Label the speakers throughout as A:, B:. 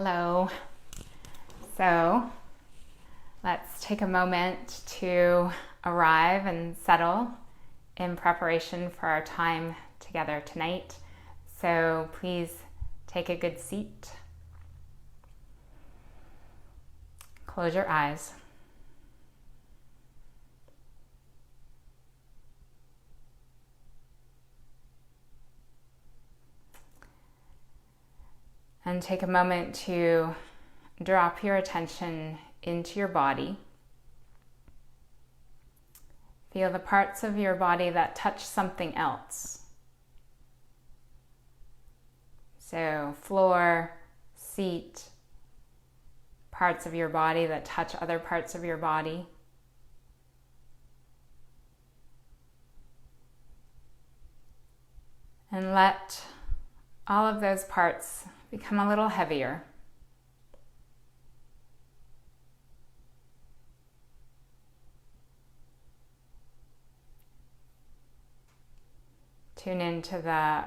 A: Hello. So let's take a moment to arrive and settle in preparation for our time together tonight. So please take a good seat. Close your eyes. And take a moment to drop your attention into your body. Feel the parts of your body that touch something else. So floor, seat, parts of your body that touch other parts of your body. And let all of those parts become a little heavier. Tune into the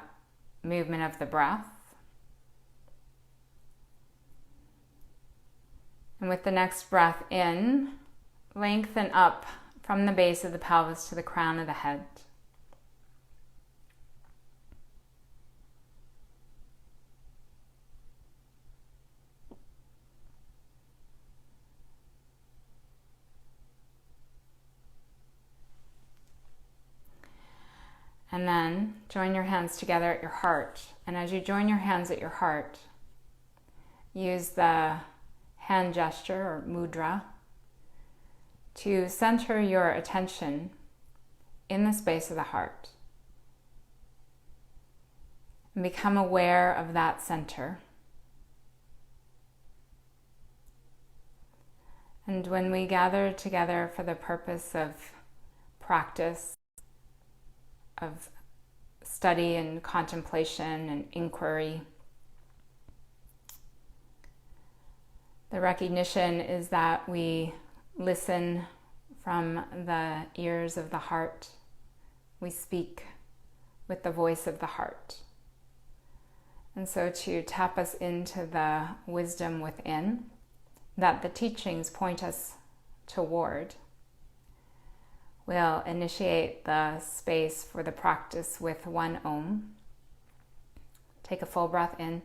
A: movement of the breath. And with the next breath in, lengthen up from the base of the pelvis to the crown of the head. And then join your hands together at your heart. And as you join your hands at your heart, use the hand gesture or mudra to center your attention in the space of the heart. And become aware of that center. And when we gather together for the purpose of practice, of study and contemplation and inquiry, the recognition is that we listen from the ears of the heart. We speak with the voice of the heart. And so to tap us into the wisdom within that the teachings point us toward, we'll initiate the space for the practice with one Om. Take a full breath in.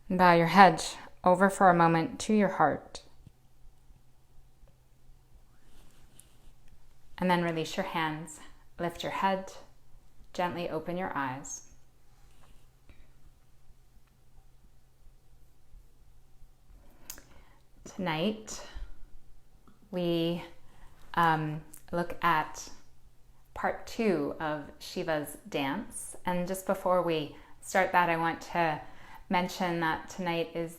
A: And bow your head over for a moment to your heart. And then release your hands, lift your head, gently open your eyes. Tonight, we look at part 2 of Shiva's dance. And just before we start that, I want to mention that tonight is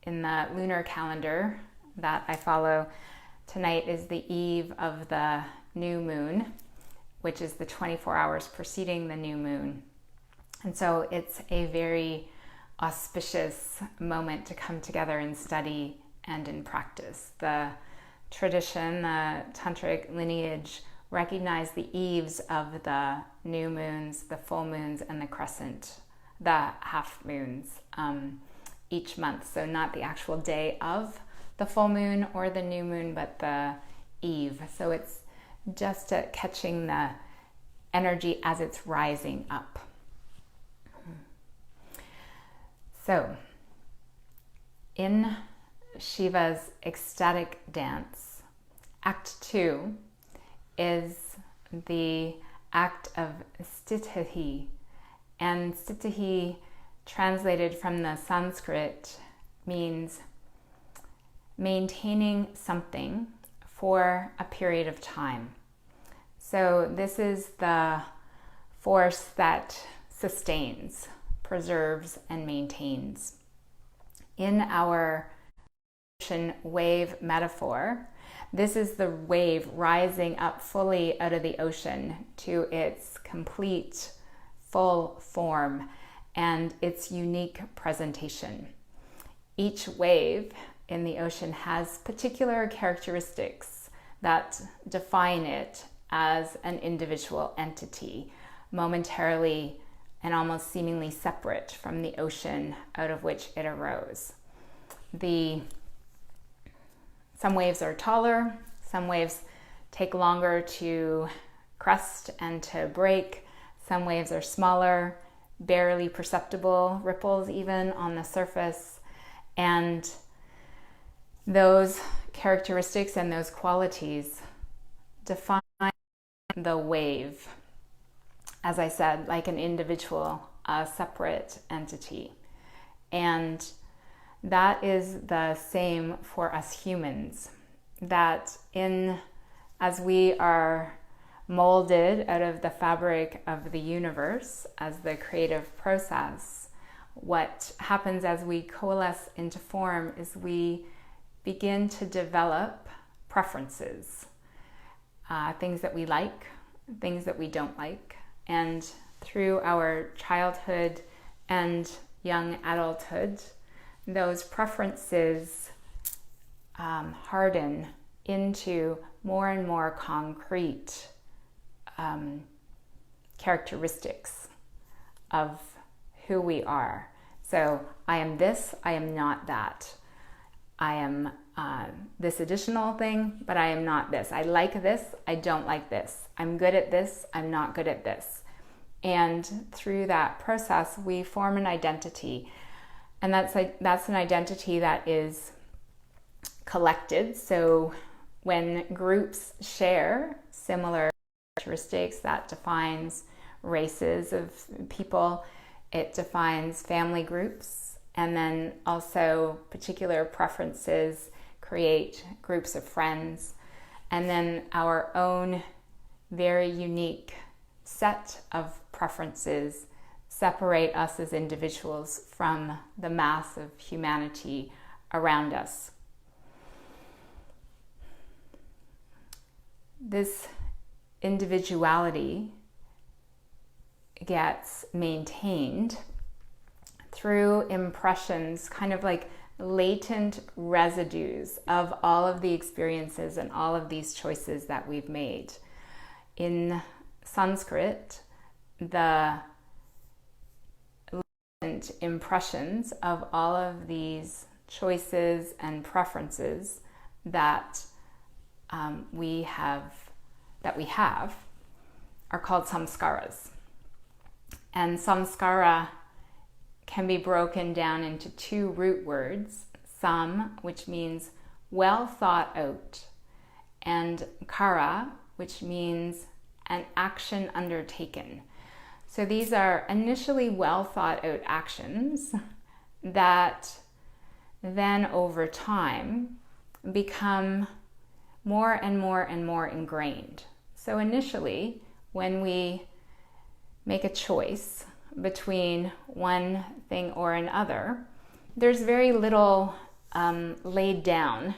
A: in the lunar calendar that I follow. Tonight is the eve of the new moon, which is the 24 hours preceding the new moon. And so it's a very auspicious moment to come together and study and in practice. The tradition, the Tantrik lineage, recognize the eves of the new moons, the full moons, and the crescent, the half moons each month. So not the actual day of the full moon or the new moon, but the eve. So it's just catching the energy as it's rising up. So in Shiva's ecstatic dance, Act 2 is the act of stitihi. And stitihi, translated from the Sanskrit, means maintaining something for a period of time. So this is the force that sustains, preserves, and maintains. In our ocean wave metaphor, this is the wave rising up fully out of the ocean to its complete, full form and its unique presentation. Each wave in the ocean has particular characteristics that define it as an individual entity, momentarily and almost seemingly separate from the ocean out of which it arose. Some waves are taller, some waves take longer to crest and to break, some waves are smaller, barely perceptible ripples even on the surface, and those characteristics and those qualities define the wave, as I said, like an individual, a separate entity. And that is the same for us humans, that as we are molded out of the fabric of the universe as the creative process, what happens as we coalesce into form is we begin to develop preferences, things that we like, things that we don't like. And through our childhood and young adulthood, those preferences harden into more and more concrete characteristics of who we are. So I am this, I am not that. I am this additional thing, but I am not this. I like this, I don't like this. I'm good at this, I'm not good at this. And through that process, we form an identity. And that's an identity that is collected. So when groups share similar characteristics, that defines races of people, it defines family groups, and then also particular preferences create groups of friends, and then our own very unique set of preferences separate us as individuals from the mass of humanity around us. This individuality gets maintained through impressions, kind of like latent residues of all of the experiences and all of these choices that we've made. In Sanskrit, the latent impressions of all of these choices and preferences that we have are called samskaras. And samskara can be broken down into two root words, sam, which means well thought out, and kara, which means an action undertaken. So these are initially well thought out actions that then over time become more and more and more ingrained. So initially, when we make a choice between one thing or another, there's very little laid down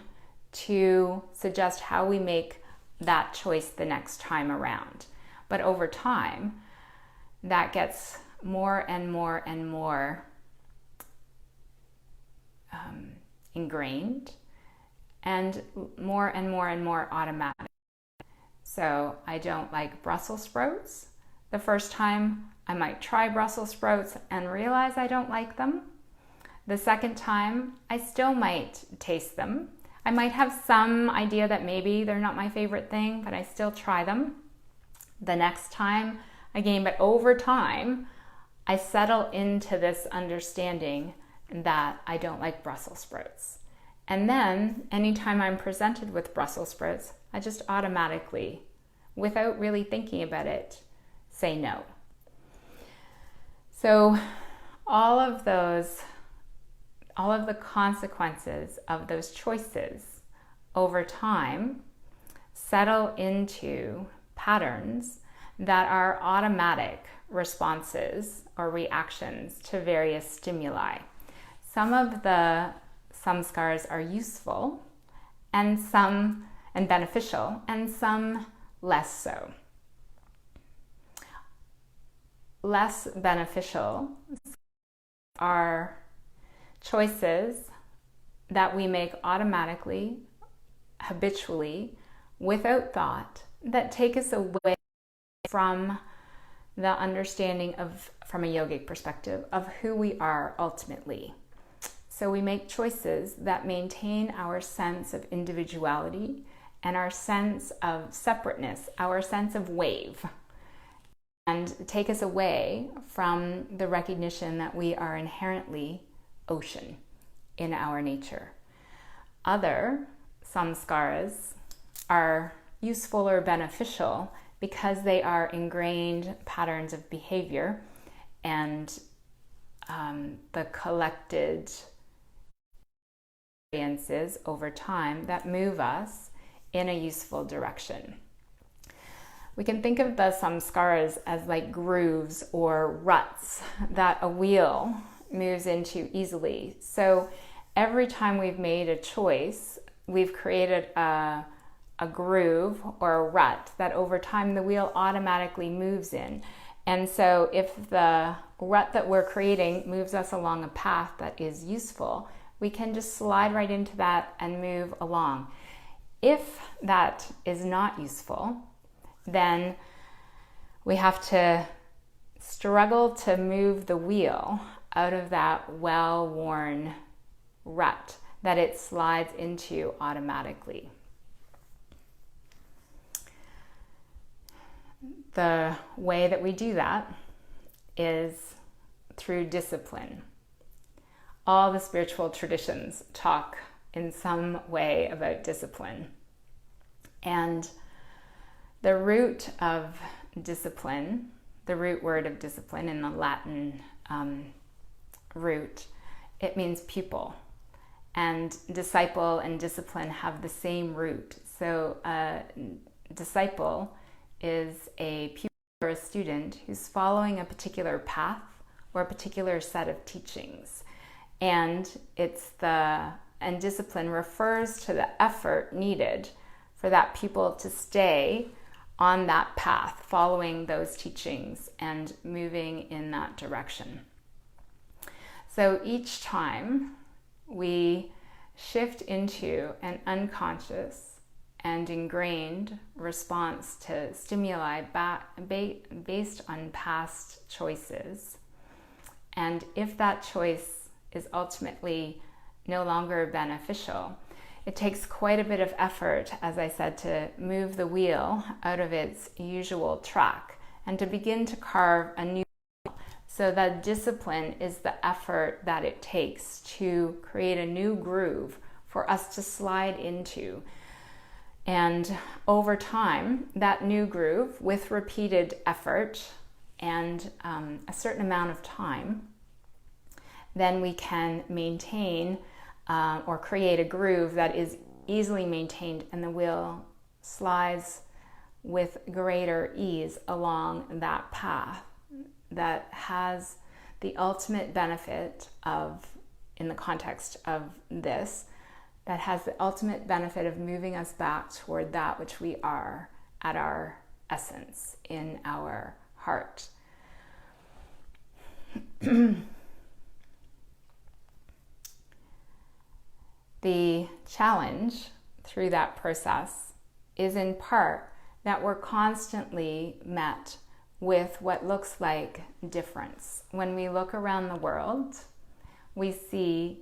A: to suggest how we make that choice the next time around. But over time, that gets more and more and more ingrained and more and more and more automatic. So I don't like Brussels sprouts. The first time I might try Brussels sprouts and realize I don't like them. The second time I still might taste them. I might have some idea that maybe they're not my favorite thing, but I still try them. The next time again, but over time I settle into this understanding that I don't like Brussels sprouts. And then anytime I'm presented with Brussels sprouts, I just automatically, without really thinking about it, say no. So all of the consequences of those choices over time settle into patterns that are automatic responses or reactions to various stimuli. Some of the samskaras are useful and beneficial, and some less so. Less beneficial are choices that we make automatically, habitually, without thought, that take us away from the understanding of, from a yogic perspective, of who we are ultimately. So we make choices that maintain our sense of individuality and our sense of separateness, our sense of wave, and take us away from the recognition that we are inherently ocean in our nature. Other samskaras are useful or beneficial because they are ingrained patterns of behavior and the collected experiences over time that move us in a useful direction. We can think of the samskaras as like grooves or ruts that a wheel moves into easily. So every time we've made a choice, we've created a groove or a rut that over time the wheel automatically moves in. And so if the rut that we're creating moves us along a path that is useful, we can just slide right into that and move along. If that is not useful, then we have to struggle to move the wheel out of that well-worn rut that it slides into automatically. The way that we do that is through discipline. All the spiritual traditions talk in some way about discipline. And the root of discipline, the root word of discipline in the Latin root, it means pupil. And disciple and discipline have the same root. So a disciple is a pupil or a student who's following a particular path or a particular set of teachings. And discipline refers to the effort needed for that pupil to stay on that path, following those teachings and moving in that direction. So each time we shift into an unconscious and ingrained response to stimuli based on past choices, and if that choice is ultimately no longer beneficial, it takes quite a bit of effort, as I said, to move the wheel out of its usual track and to begin to carve a new wheel. So that discipline is the effort that it takes to create a new groove for us to slide into. And over time, that new groove, with repeated effort and a certain amount of time, then we can maintain or create a groove that is easily maintained, and the wheel slides with greater ease along that path that has the ultimate benefit of, in the context of this, that has the ultimate benefit of moving us back toward that which we are at our essence, in our heart. The challenge through that process is in part that we're constantly met with what looks like difference. When we look around the world, we see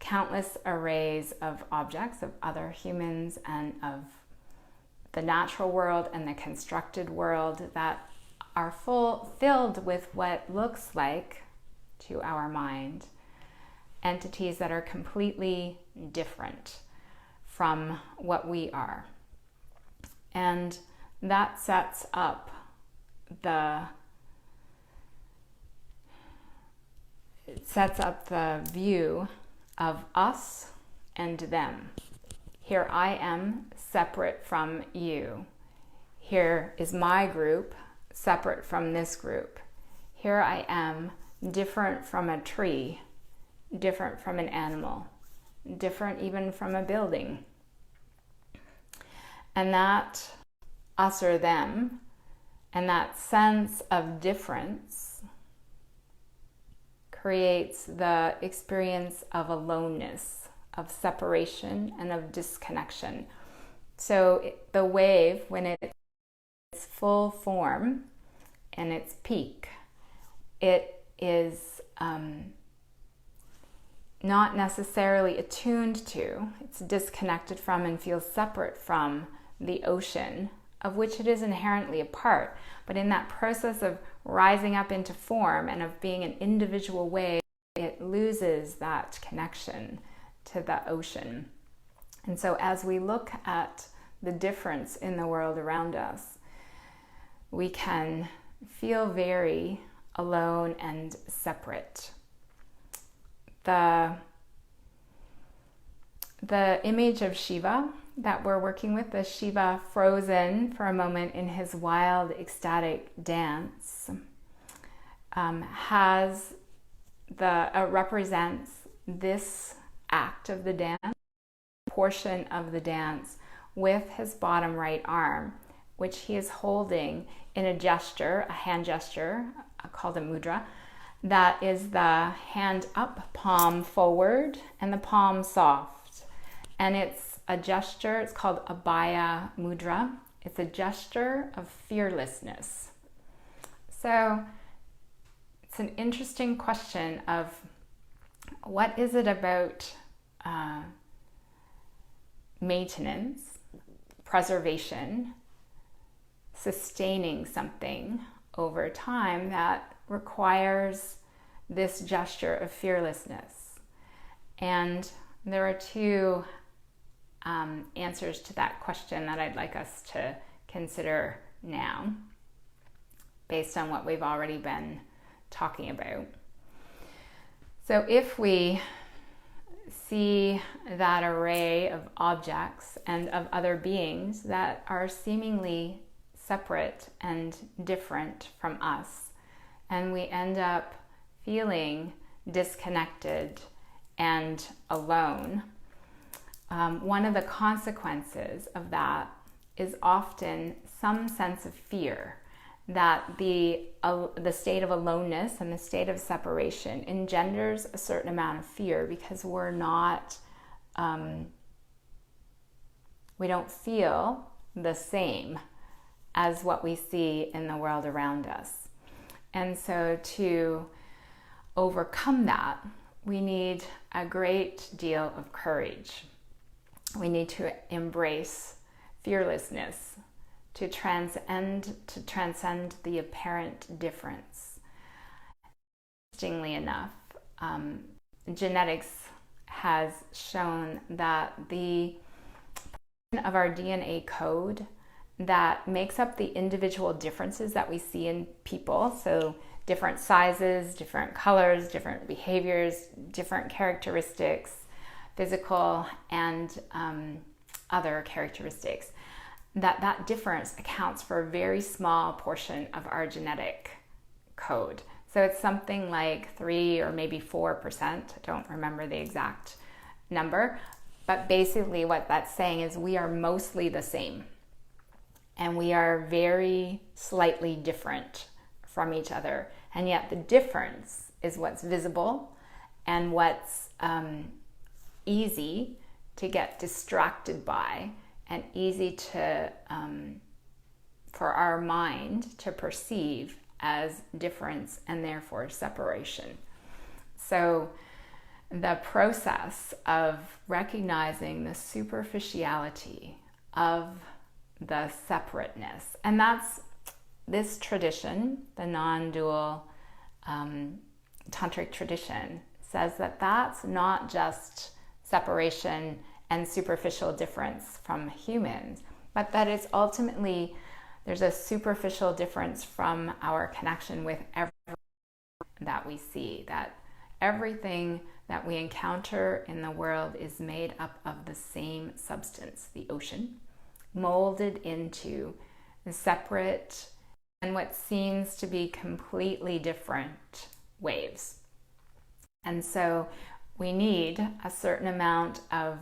A: countless arrays of objects, of other humans and of the natural world and the constructed world that are filled with what looks like, to our mind, entities that are completely different from what we are. And that sets up the view of us and them. Here I am, separate from you. Here is my group, separate from this group. Here I am, different from a tree, different from an animal, different even from a building. And that us or them, and that sense of difference creates the experience of aloneness, of separation, and of disconnection. So the wave, when it's full form and its peak, it is not necessarily attuned to, it's disconnected from and feels separate from the ocean, of which it is inherently a part. But in that process of rising up into form and of being an individual wave, it loses that connection to the ocean. And so as we look at the difference in the world around us, we can feel very alone and separate. The image of Shiva that we're working with, the Shiva frozen for a moment in his wild, ecstatic dance, represents this act of the dance, portion of the dance, with his bottom right arm, which he is holding in a gesture, a hand gesture called a mudra, that is the hand up, palm forward, and the palm soft. And it's a gesture, it's called Abhaya Mudra. It's a gesture of fearlessness. So it's an interesting question of what is it about maintenance, preservation, sustaining something over time that requires this gesture of fearlessness. And there are two answers to that question that I'd like us to consider now, based on what we've already been talking about. So if we see that array of objects and of other beings that are seemingly separate and different from us, and we end up feeling disconnected and alone, one of the consequences of that is often some sense of fear that the state of aloneness and the state of separation engenders a certain amount of fear, because we're not, we don't feel the same as what we see in the world around us. And so to overcome that, we need a great deal of courage. We need to embrace fearlessness, to transcend the apparent difference. Interestingly enough, genetics has shown that the portion of our DNA code that makes up the individual differences that we see in people, so different sizes, different colors, different behaviors, different characteristics, physical and other characteristics, that difference accounts for a very small portion of our genetic code. So it's something like 3 or maybe 4%. I don't remember the exact number, but basically what that's saying is we are mostly the same, and we are very slightly different from each other. And yet the difference is what's visible and what's easy to get distracted by, and easy to for our mind to perceive as difference and therefore separation. So the process of recognizing the superficiality of the separateness, and that's this tradition, the non-dual Tantrik tradition, says that that's not just separation and superficial difference from humans, but that it's ultimately, there's a superficial difference from our connection with everything that we see, that everything that we encounter in the world is made up of the same substance, the ocean, molded into separate and what seems to be completely different waves. And so we need a certain amount of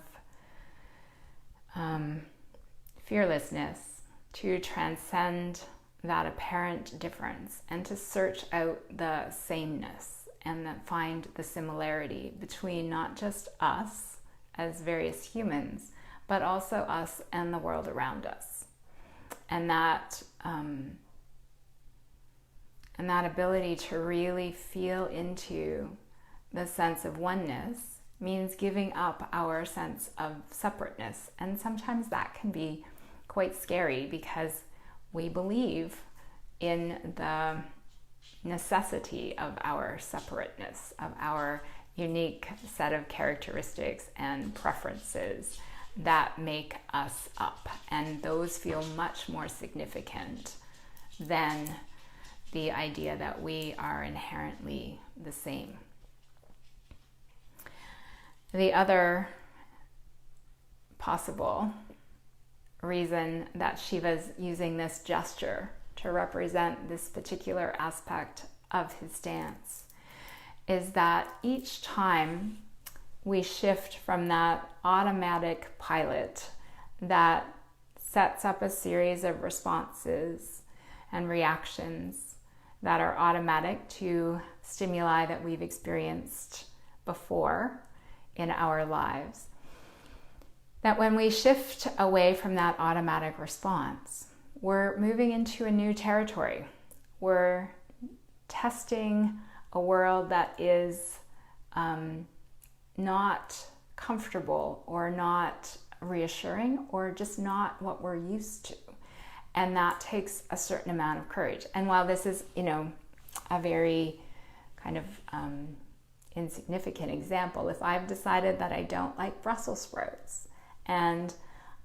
A: fearlessness to transcend that apparent difference and to search out the sameness and that find the similarity between not just us as various humans, but also us and the world around us. And that ability to really feel into the sense of oneness means giving up our sense of separateness. And sometimes that can be quite scary because we believe in the necessity of our separateness, of our unique set of characteristics and preferences that make us up. And those feel much more significant than the idea that we are inherently the same. The other possible reason that Shiva's using this gesture to represent this particular aspect of his dance is that each time we shift from that automatic pilot that sets up a series of responses and reactions that are automatic to stimuli that we've experienced before in our lives, that when we shift away from that automatic response, we're moving into a new territory. We're testing a world that is not comfortable or not reassuring or just not what we're used to. And that takes a certain amount of courage. And while this is, a very kind of insignificant example, if I've decided that I don't like Brussels sprouts and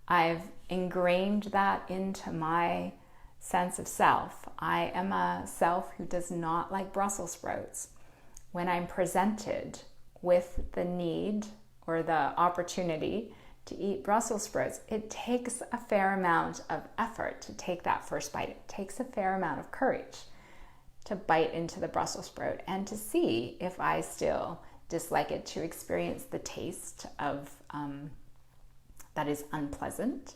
A: I've ingrained that into my sense of self, I am a self who does not like Brussels sprouts. When I'm presented with the need or the opportunity to eat Brussels sprouts, it takes a fair amount of effort to take that first bite. It takes a fair amount of courage to bite into the Brussels sprout and to see if I still dislike it, to experience the taste of that is unpleasant,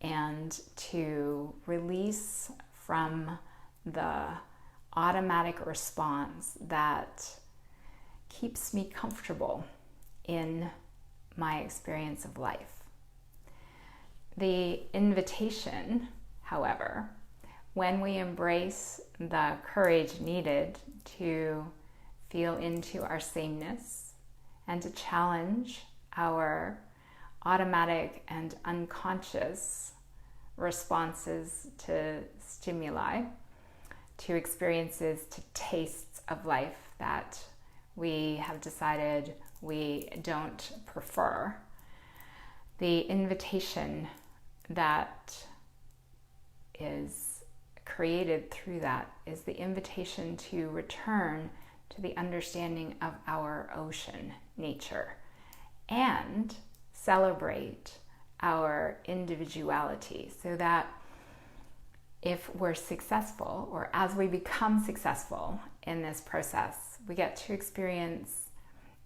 A: and to release from the automatic response that keeps me comfortable in my experience of life. The invitation, however, when we embrace the courage needed to feel into our sameness and to challenge our automatic and unconscious responses to stimuli, to experiences, to tastes of life that we have decided we don't prefer, the invitation that is created through that is the invitation to return to the understanding of our ocean nature and celebrate our individuality, so that if we're successful, or as we become successful in this process, we get to experience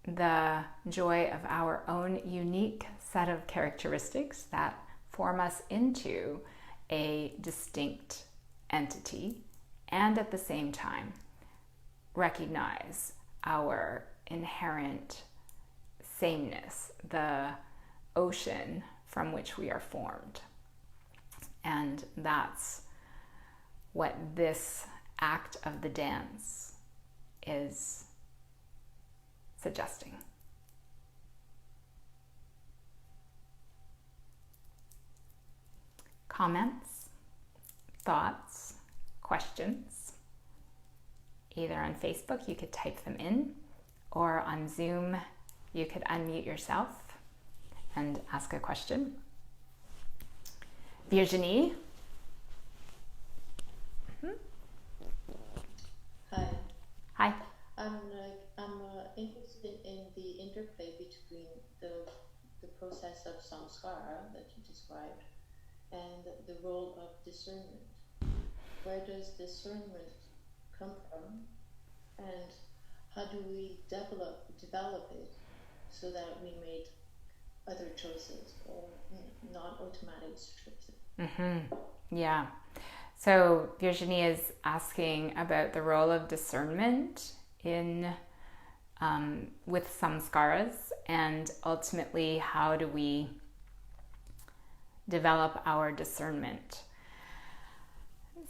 A: the joy of our own unique set of characteristics that form us into a distinct entity, and at the same time recognize our inherent sameness, the ocean from which we are formed. And that's what this act of the dance is suggesting. Comments, thoughts, questions? Either on Facebook, you could type them in, or on Zoom, you could unmute yourself and ask a question. Virginie?
B: Hi.
A: Hi.
B: I'm interested in the interplay between the process of samskara that you described and the role of discernment. Where does discernment come from, and how do we develop it so that we make other choices or not automatic choices?
A: Mm-hmm. Yeah. So Virginie is asking about the role of discernment in with samskaras, and ultimately how do we develop our discernment.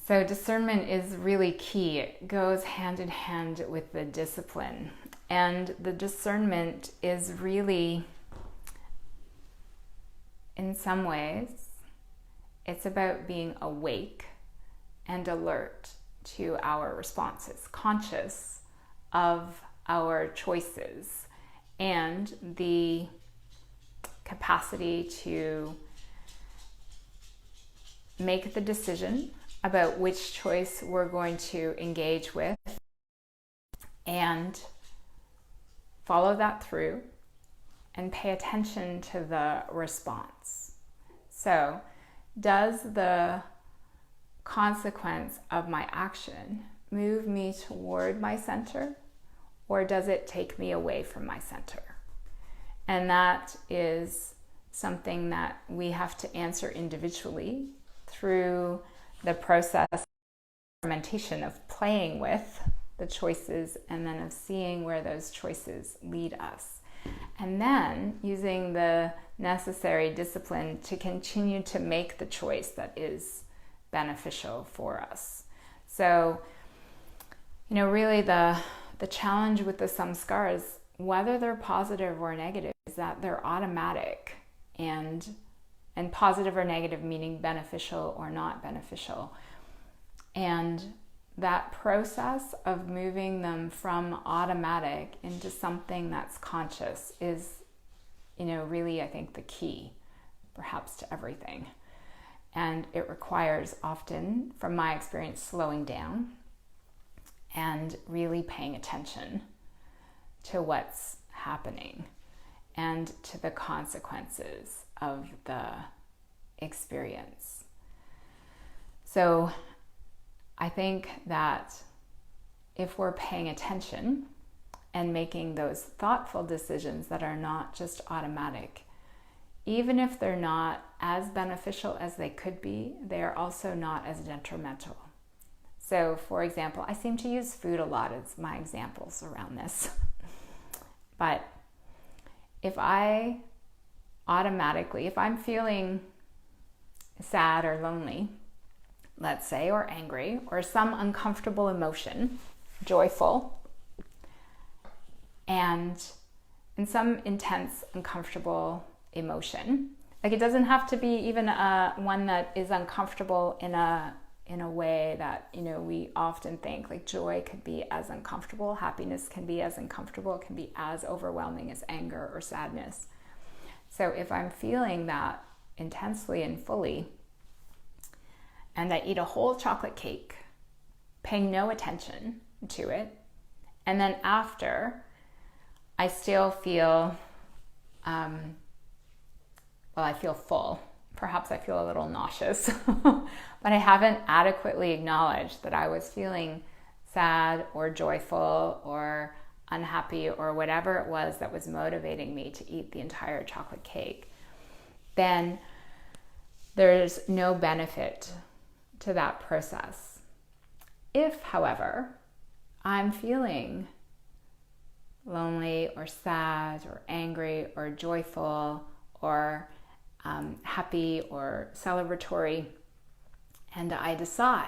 A: So discernment is really key. It goes hand in hand with the discipline. And the discernment is really, in some ways, it's about being awake and alert to our responses, conscious of our choices, and the capacity to make the decision about which choice we're going to engage with and follow that through and pay attention to the response. So, does the consequence of my action move me toward my center, or does it take me away from my center? And that is something that we have to answer individually through the process of experimentation, of playing with the choices and then of seeing where those choices lead us. And then using the necessary discipline to continue to make the choice that is beneficial for us. So, really the challenge with the samskaras, whether they're positive or negative, is that they're automatic, and positive or negative meaning beneficial or not beneficial. And that process of moving them from automatic into something that's conscious is, really, I think, the key, perhaps, to everything. And it requires often, from my experience, slowing down and really paying attention to what's happening and to the consequences of the experience. So I think that if we're paying attention and making those thoughtful decisions that are not just automatic, even if they're not as beneficial as they could be, they are also not as detrimental. So, for example, I seem to use food a lot as my examples around this. But if I'm feeling sad or lonely, let's say, or angry, or some uncomfortable emotion, joyful, and some intense, uncomfortable emotion, like it doesn't have to be even one that is uncomfortable in a way that, we often think, like joy could be as uncomfortable, happiness can be as uncomfortable, it can be as overwhelming as anger or sadness. So if I'm feeling that intensely and fully, and I eat a whole chocolate cake, paying no attention to it, and then after, I still feel, I feel full. Perhaps I feel a little nauseous, but I haven't adequately acknowledged that I was feeling sad or joyful or unhappy or whatever it was that was motivating me to eat the entire chocolate cake. Then there's no benefit to that process. If, however, I'm feeling lonely or sad or angry or joyful or happy or celebratory, and I decide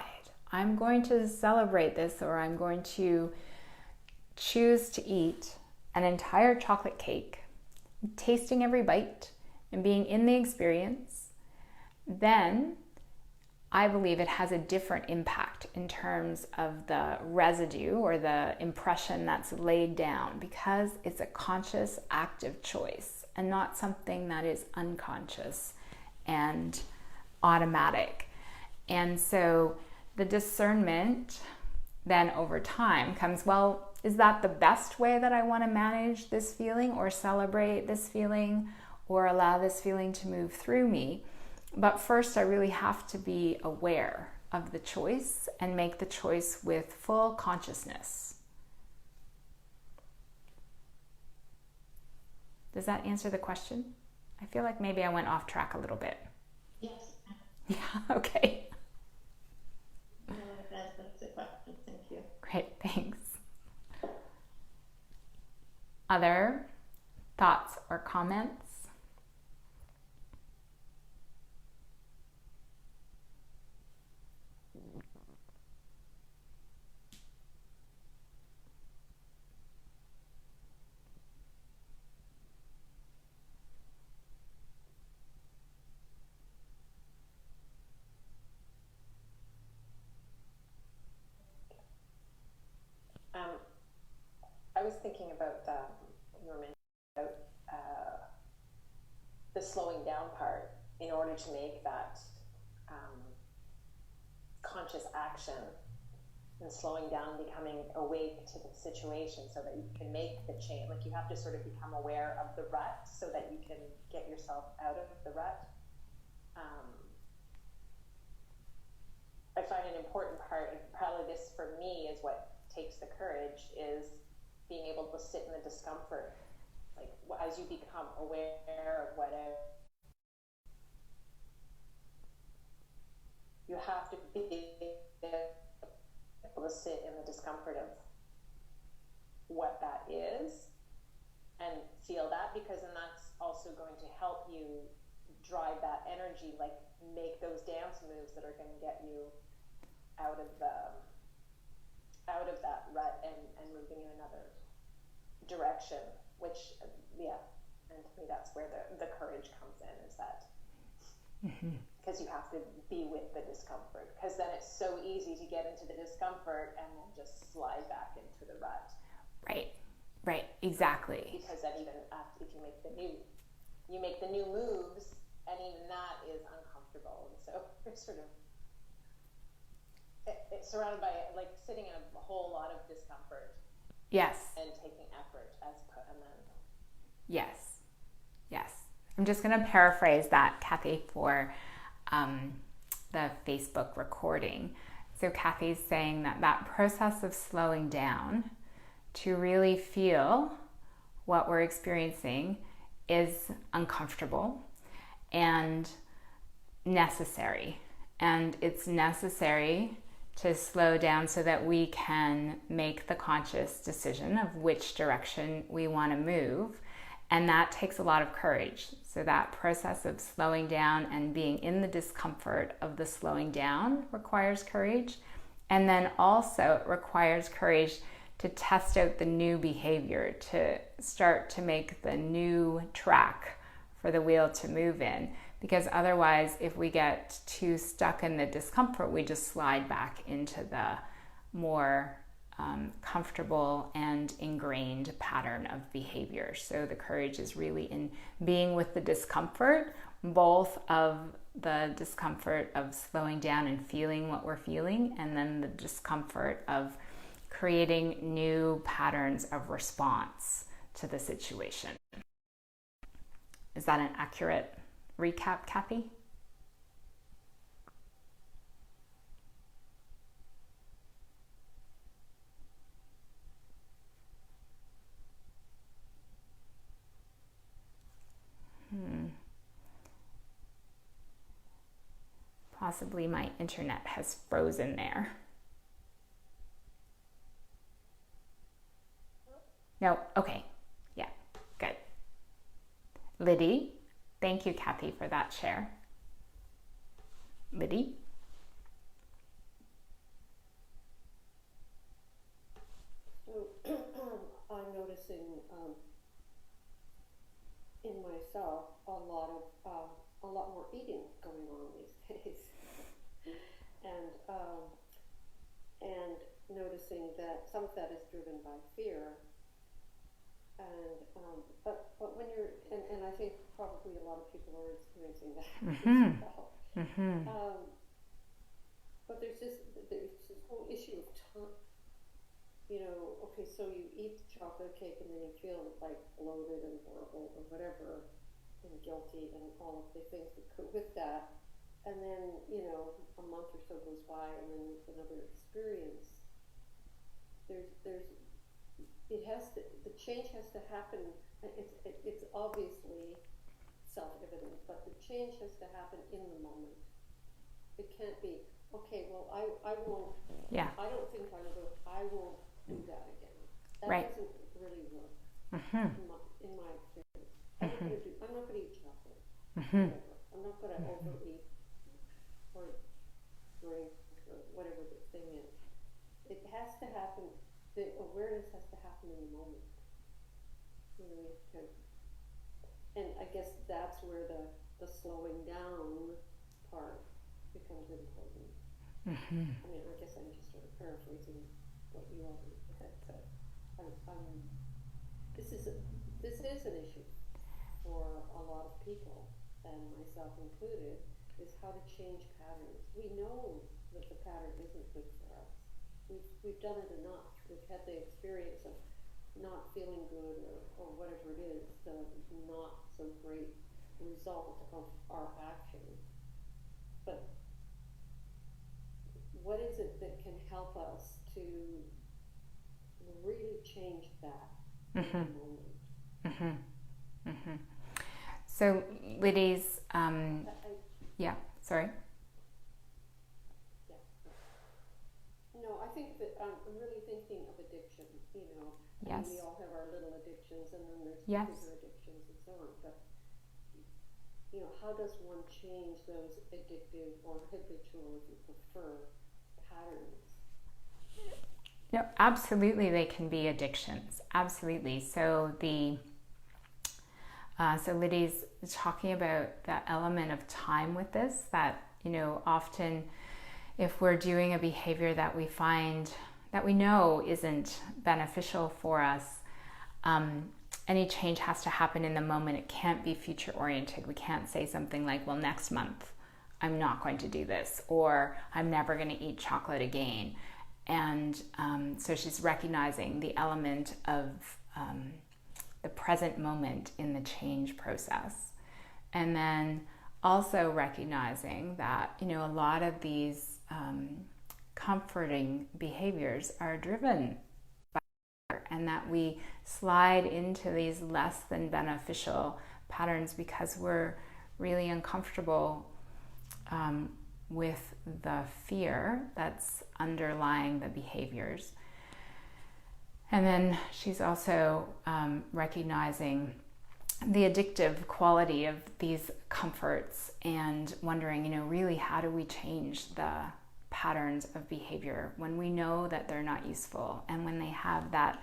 A: I'm going to celebrate this, or I'm going to choose to eat an entire chocolate cake, tasting every bite and being in the experience, then I believe it has a different impact in terms of the residue or the impression that's laid down, because it's a conscious, active choice and not something that is unconscious and automatic. And so the discernment then over time comes, well, is that the best way that I want to manage this feeling or celebrate this feeling or allow this feeling to move through me? But first, I really have to be aware of the choice and make the choice with full consciousness. Does that answer the question? I feel like maybe I went off track a little bit.
B: Yes.
A: Yeah, okay.
B: No, that's the question. Thank you.
A: Great, thanks. other thoughts or comments?
C: I was thinking about you were mentioning about the slowing down part in order to make that conscious action, and slowing down, becoming awake to the situation so that you can make the change. Like, you have to sort of become aware of the rut so that you can get yourself out of the rut. I find an important part, and probably this for me is what takes the courage, is being able to sit in the discomfort. Like, as you become aware of whatever, you have to be able to sit in the discomfort of what that is and feel that, because then that's also going to help you drive that energy, like make those dance moves that are going to get you out of that rut and moving in another direction, which and to me that's where the courage comes in, is that because you have to be with the discomfort, because then it's so easy to get into the discomfort and then just slide back into the rut.
A: Right, exactly.
C: Because then even after, if you make the new moves, and even that is uncomfortable, and so you're sort of it's surrounded by, like, sitting in a whole lot of discomfort.
A: Yes.
C: And taking effort and then.
A: Yes. I'm just going to paraphrase that, Kathy, for the Facebook recording. So Kathy's saying that process of slowing down to really feel what we're experiencing is uncomfortable and necessary. And it's necessary to slow down so that we can make the conscious decision of which direction we want to move. And that takes a lot of courage. So that process of slowing down and being in the discomfort of the slowing down requires courage. And then also it requires courage to test out the new behavior, to start to make the new track for the wheel to move in. Because otherwise, if we get too stuck in the discomfort, we just slide back into the more comfortable and ingrained pattern of behavior. So the courage is really in being with the discomfort, both of the discomfort of slowing down and feeling what we're feeling, and then the discomfort of creating new patterns of response to the situation. Is that an accurate recap, Kathy? Possibly my internet has frozen there. No, okay. Yeah, good. Liddy, thank you, Kathy, for that share. Liddy?
D: So I'm noticing in myself a lot more eating going on these days, and noticing that some of that is driven by fear. And but when you're and I think probably a lot of people are experiencing that as well. But there's this whole issue of time. You know, okay, so you eat the chocolate cake and then you feel like bloated and horrible or whatever, and guilty and all of the things that go with that. And then, you know, a month or so goes by and then another experience. The change has to happen. It's obviously self-evident, but the change has to happen in the moment. It can't be, okay, well, I won't, I don't think I won't do that again. That
A: Right.
D: doesn't really work. in my experience. I'm not going to eat chocolate. Whatever. I'm not going to overeat or drink or whatever the thing is. It has to happen. The awareness has to happen in the moment. And I guess that's where the slowing down part becomes important. I mean, I guess I'm just sort of paraphrasing what you already had said. This is an issue for a lot of people, and myself included, is how to change patterns. We know that the pattern isn't good for us. We've done it enough. We've had the experience of not feeling good or whatever it is, the not so great result of our action. But what is it that can help us to really change that in the moment?
A: So Liddy's, yeah, sorry.
D: No, I think that I'm really thinking of addiction, I mean, we all have our little addictions, and then there's bigger addictions and so on, but how does one change those addictive or habitual, if you prefer, patterns?
A: No, absolutely they can be addictions. Absolutely. So so Liddy's talking about that element of time with this, that, often if we're doing a behavior that we find, that we know isn't beneficial for us, any change has to happen in the moment. It can't be future oriented. We can't say something like, well, next month I'm not going to do this, or I'm never going to eat chocolate again. And so she's recognizing the element of the present moment in the change process. And then also recognizing that, a lot of these comforting behaviors are driven by fear, and that we slide into these less than beneficial patterns because we're really uncomfortable with the fear that's underlying the behaviors. And then she's also recognizing the addictive quality of these comforts and wondering, really, how do we change the patterns of behavior when we know that they're not useful and when they have that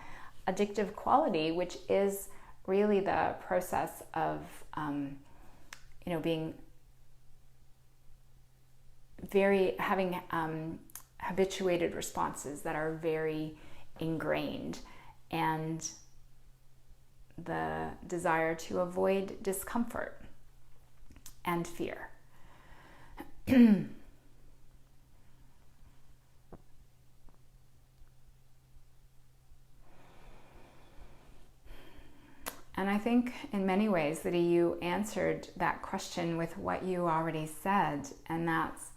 A: addictive quality, which is really the process of, being having habituated responses that are very ingrained, and the desire to avoid discomfort and fear. And I think in many ways that you answered that question with what you already said, and that's,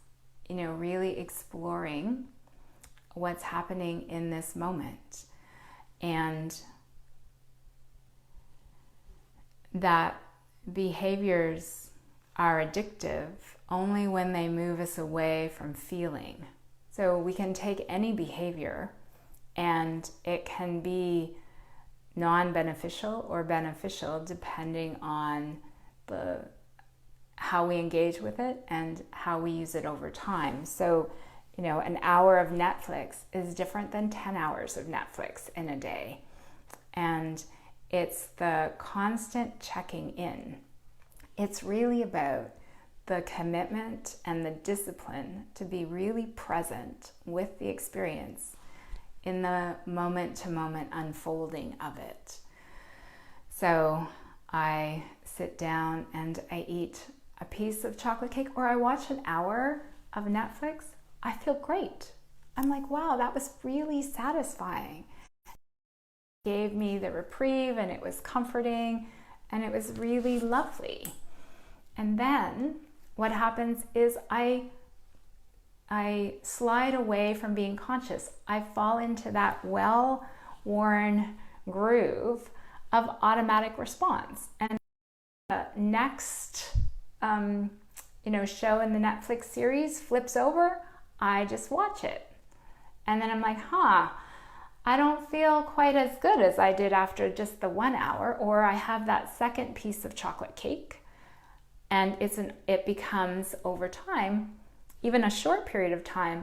A: really exploring what's happening in this moment, and that behaviors are addictive only when they move us away from feeling. So we can take any behavior and it can be non-beneficial or beneficial depending on how we engage with it and how we use it over time. So, an hour of Netflix is different than 10 hours of Netflix in a day. And it's the constant checking in. It's really about the commitment and the discipline to be really present with the experience in the moment-to-moment unfolding of it. So I sit down and I eat a piece of chocolate cake, or I watch an hour of Netflix. I feel great. I'm like, wow, that was really satisfying. It gave me the reprieve, and it was comforting, and it was really lovely. And then what happens is I slide away from being conscious. I fall into that well-worn groove of automatic response. And the next show in the Netflix series flips over, I just watch it. And then I'm like, I don't feel quite as good as I did after just the 1 hour, or I have that second piece of chocolate cake, and it becomes over time, even a short period of time,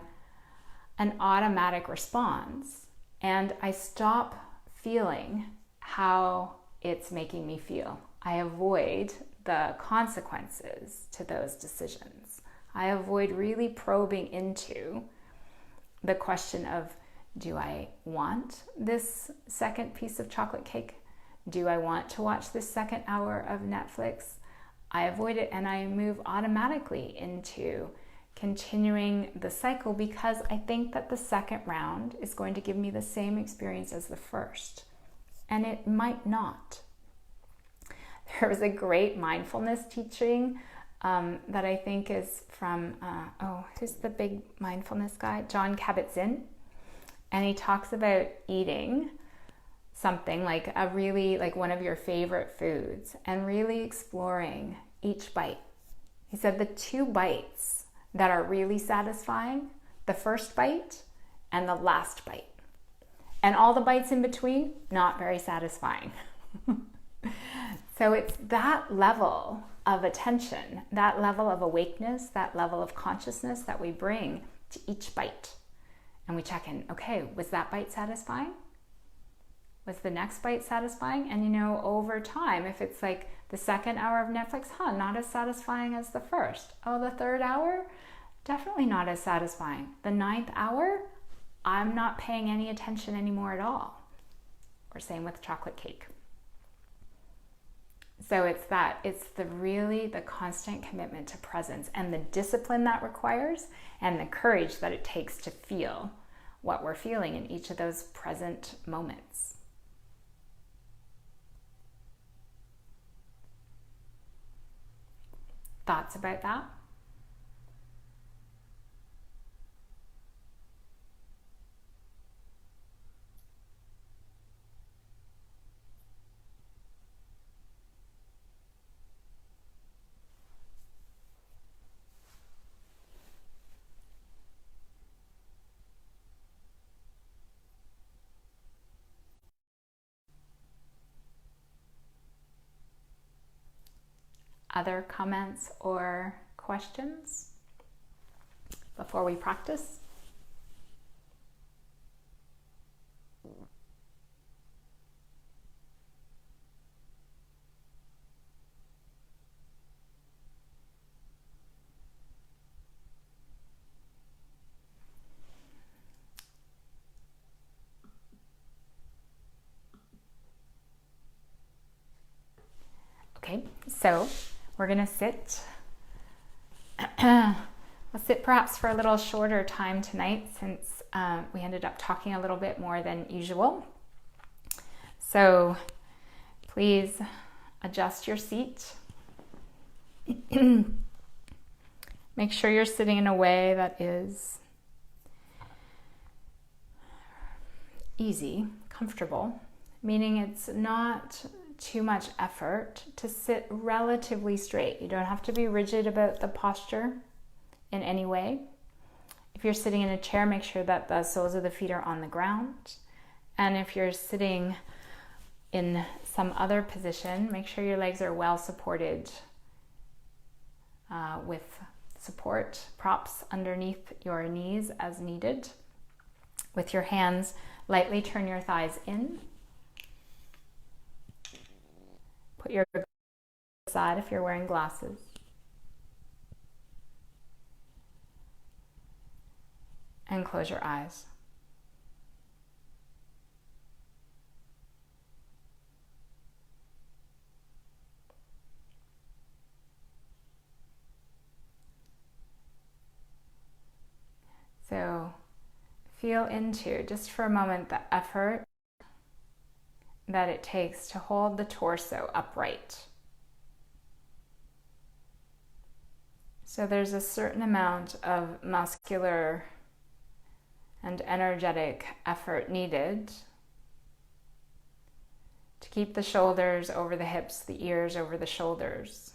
A: an automatic response, and I stop feeling how it's making me feel. I avoid the consequences to those decisions. I avoid really probing into the question of, do I want this second piece of chocolate cake? Do I want to watch this second hour of Netflix? I avoid it and I move automatically into continuing the cycle, because I think that the second round is going to give me the same experience as the first, and it might not. There was a great mindfulness teaching that I think is from, who's the big mindfulness guy? Jon Kabat-Zinn. And he talks about eating something like one of your favorite foods and really exploring each bite. He said the 2 bites that are really satisfying, the first bite and the last bite. And all the bites in between, not very satisfying. So it's that level of attention, that level of awakeness, that level of consciousness that we bring to each bite. And we check in, okay, was that bite satisfying? Was the next bite satisfying? And over time, if it's like the second hour of Netflix, not as satisfying as the first. Oh, the third hour? Definitely not as satisfying. The 9th hour? I'm not paying any attention anymore at all. Or same with chocolate cake. So it's the constant commitment to presence and the discipline that requires and the courage that it takes to feel what we're feeling in each of those present moments. Thoughts about that? Other comments or questions before we practice? Okay, so we're going to sit. We'll sit perhaps for a little shorter time tonight, since we ended up talking a little bit more than usual. So please adjust your seat. Make sure you're sitting in a way that is easy, comfortable, meaning it's not too much effort to sit relatively straight. You don't have to be rigid about the posture in any way. If you're sitting in a chair, make sure that the soles of the feet are on the ground. And if you're sitting in some other position, make sure your legs are well supported with support props underneath your knees as needed. With your hands, lightly turn your thighs in. Put your aside if you're wearing glasses. And close your eyes. So feel into, just for a moment, the effort that it takes to hold the torso upright. So there's a certain amount of muscular and energetic effort needed to keep the shoulders over the hips, the ears over the shoulders,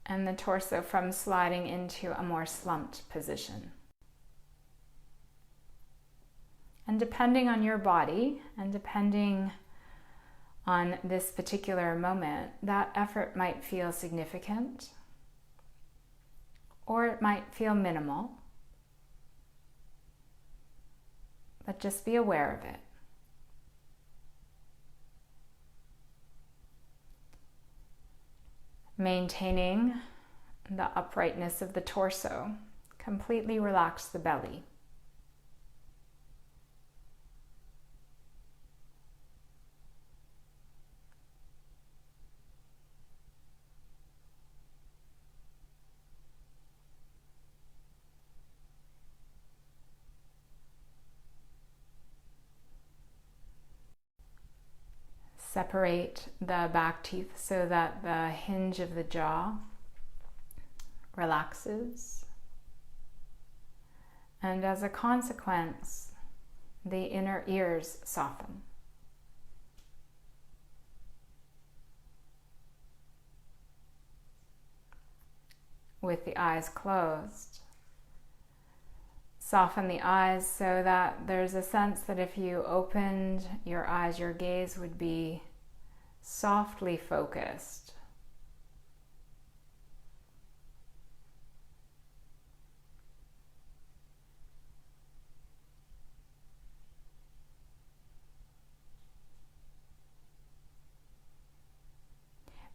A: and the torso from sliding into a more slumped position. And depending on your body and depending on this particular moment, that effort might feel significant or it might feel minimal. But just be aware of it. Maintaining the uprightness of the torso. Completely relax the belly. Separate the back teeth so that the hinge of the jaw relaxes. And as a consequence, the inner ears soften. With the eyes closed, soften the eyes so that there's a sense that if you opened your eyes, your gaze would be softly focused.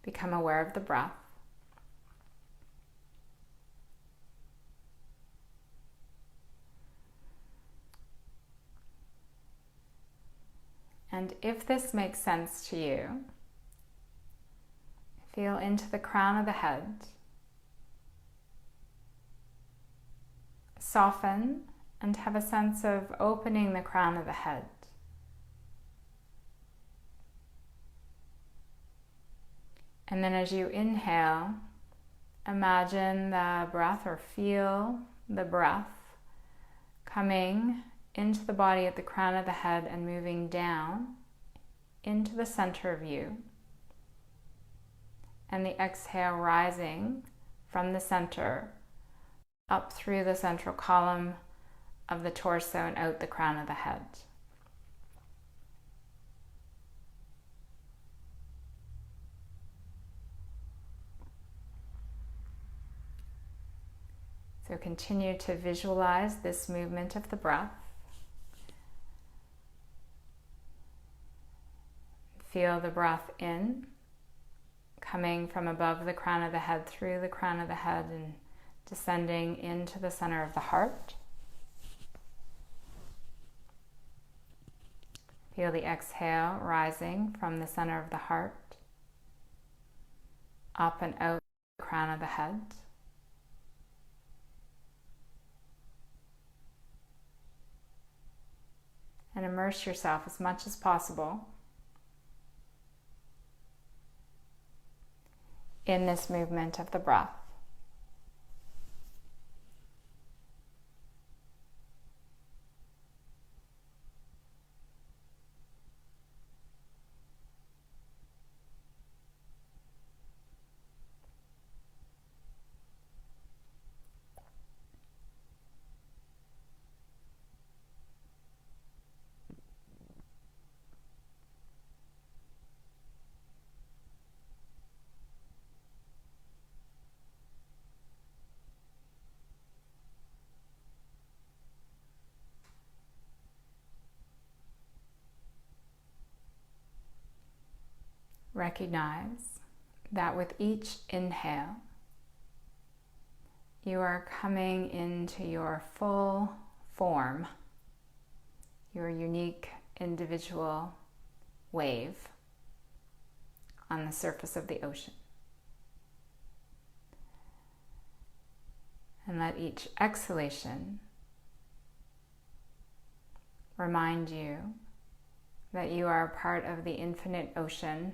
A: Become aware of the breath. And if this makes sense to you, feel into the crown of the head. Soften and have a sense of opening the crown of the head. And then as you inhale, imagine the breath or feel the breath coming into the body at the crown of the head and moving down into the center of you. And the exhale rising from the center up through the central column of the torso and out the crown of the head. So continue to visualize this movement of the breath. Feel the breath in, coming from above the crown of the head, through the crown of the head, and descending into the center of the heart. Feel the exhale rising from the center of the heart, up and out the crown of the head. And immerse yourself as much as possible in this movement of the breath. Recognize that with each inhale, you are coming into your full form, your unique individual wave on the surface of the ocean. And let each exhalation remind you that you are a part of the infinite ocean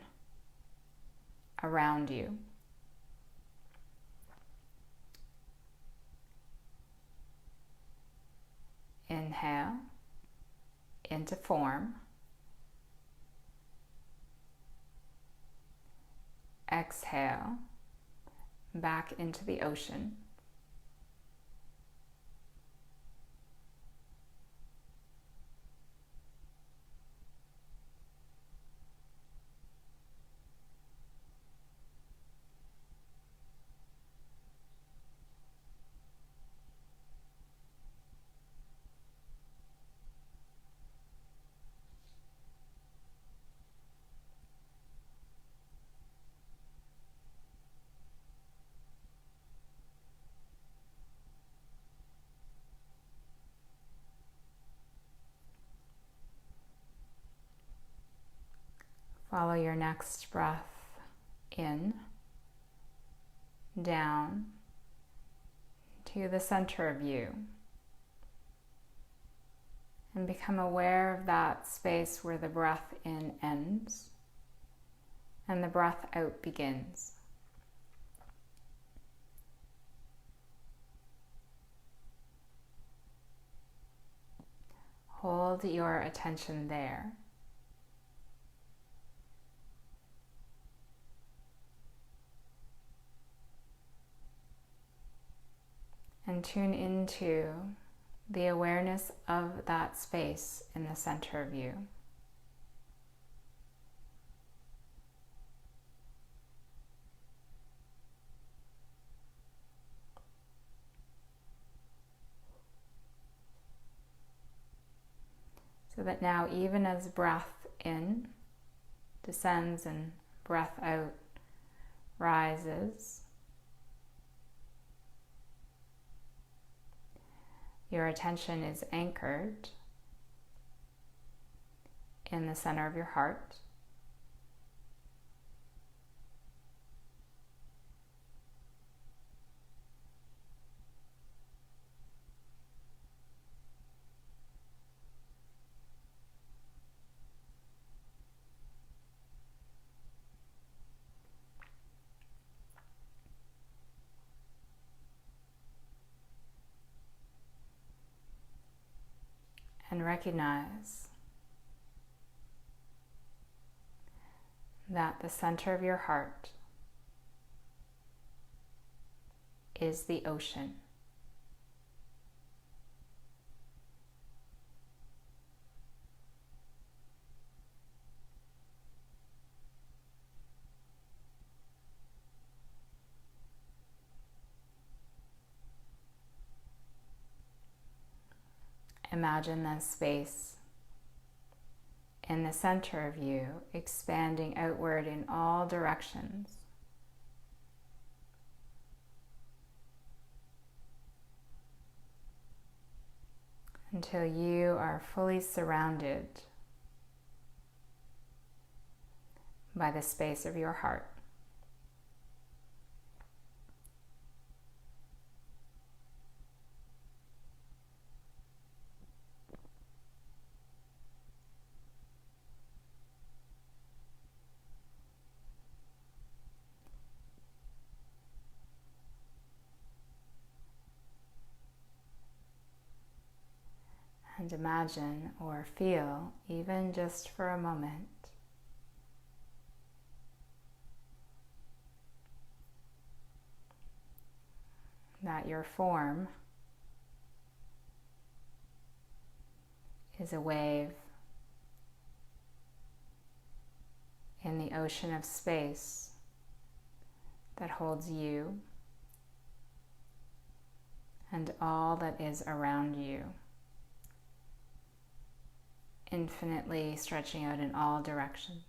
A: around you. Inhale into form. Exhale back into the ocean. Follow your next breath in, down to the center of you, and become aware of that space where the breath in ends and the breath out begins. Hold your attention there. And tune into the awareness of that space in the center of you. So that now, even as breath in descends and breath out rises, your attention is anchored in the center of your heart. And recognize that the center of your heart is the ocean. Imagine this space in the center of you expanding outward in all directions. Until you are fully surrounded by the space of your heart. And imagine or feel, even just for a moment, that your form is a wave in the ocean of space that holds you and all that is around you, infinitely stretching out in all directions.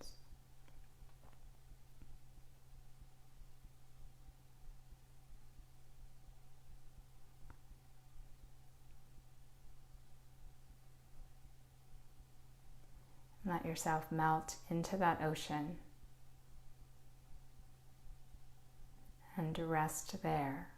A: Let yourself melt into that ocean and rest there.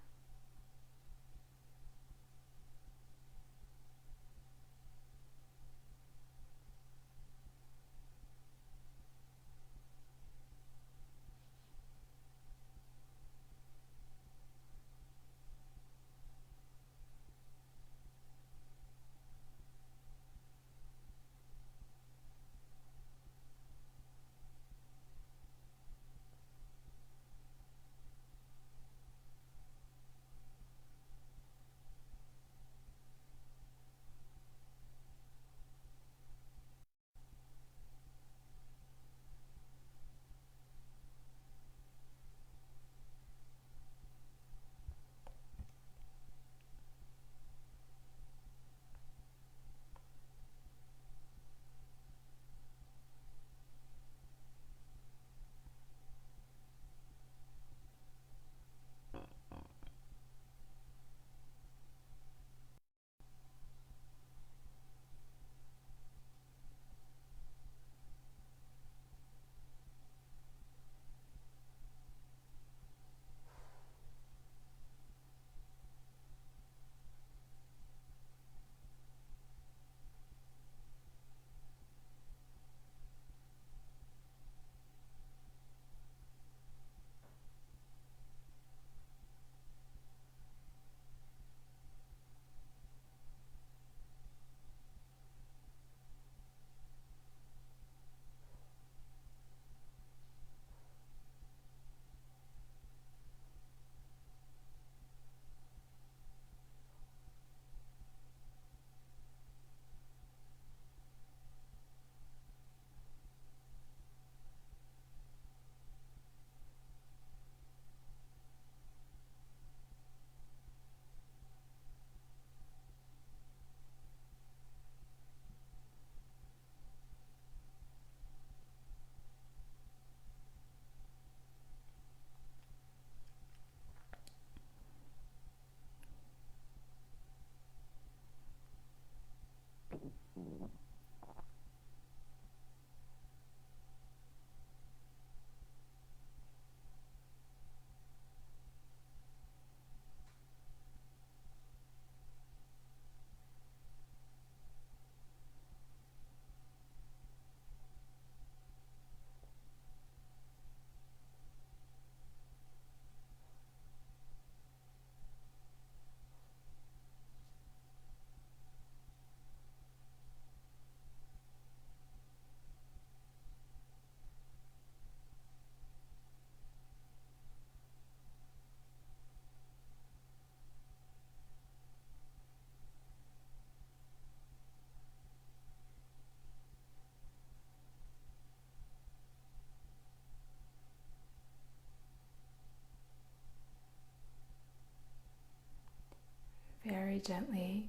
A: very gently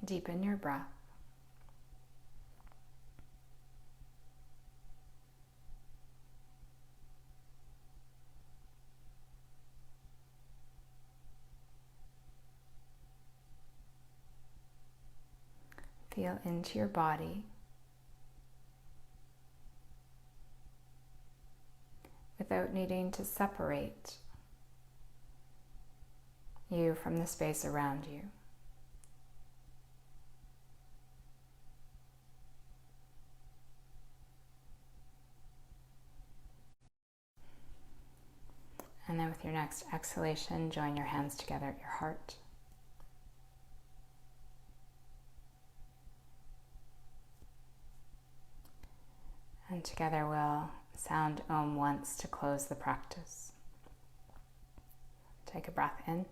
A: deepen your breath. Feel into your body without needing to separate you from the space around you. And then with your next exhalation, join your hands together at your heart. And together we'll sound Om once to close the practice. Take a breath in.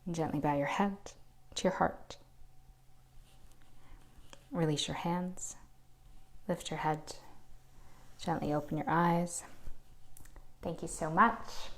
A: And gently bow your head to your heart. Release your hands. Lift your head. Gently open your eyes. Thank you so much.